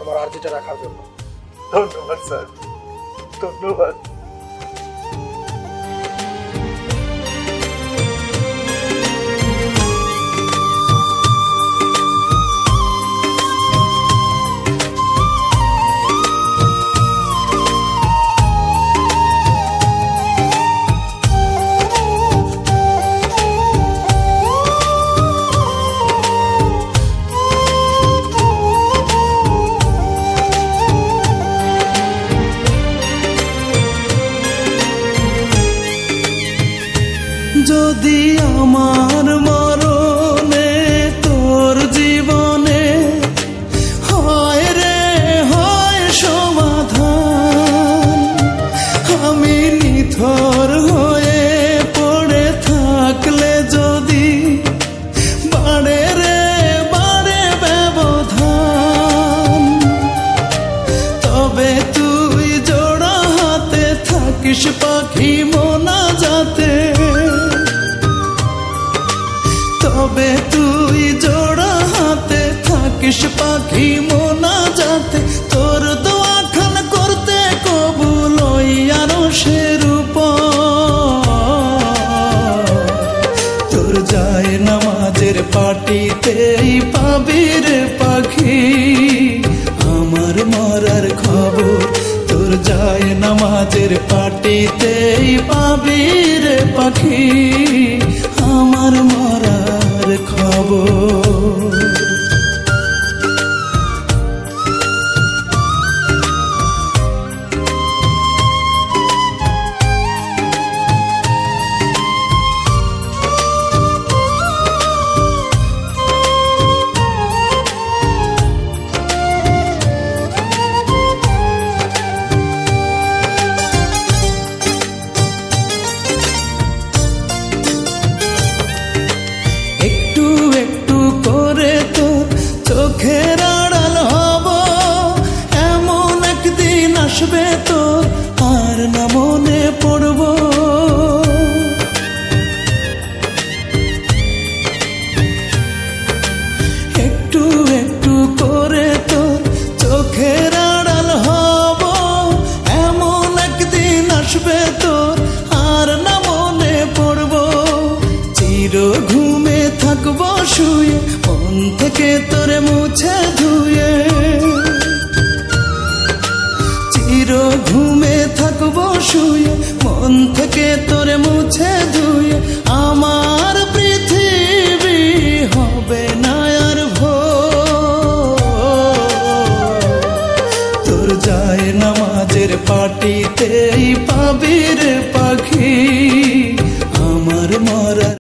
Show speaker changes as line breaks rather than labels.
আমার আর্জিটা রাখার জন্য।
ধন্যবাদ স্যার, ধন্যবাদ।
যদি আমার মরণে তোর জীবনে হয় রে হয় সমাধান, আমি নিথর হয়ে পড়ে থাকলে যদি বাড়ে রে বাড়ে ব্যবধান, তবে তুই জোড়া হাতে থাকিস পাখি মোনা যাতে, তবে তুই জোড়া হাতে থাকিস পাখি মোনা যাতে, তোর দোয়া খান করতে কবুল আরো সে রূপ, তোর যায় নামাজের পাটিতেই পাবি রে পাখি আমার মরার খবর, তোর যায় নামাজের পাটিতেই পাবি রে পাখি আমার মরার খবর। চোখের আড়াল হব এমন একদিন আসবে তো আর না মনে পড়ব, একটু একটু করে তোর চোখের আড়াল হব এমন একদিন আসবে তোর আর না মনে পড়ব, চির ঘুমে থাকবো শুয়ে মন থেকে তোরে মুছে ধুয়ে, চির ঘুমে থাকবো শুয়ে মন থেকে তোরে মুছে ধুয়ে, আমার পৃথিবী হবে না আর ভোর, তোর যায় নামাজের পাটিতেই পাবি রে পাখি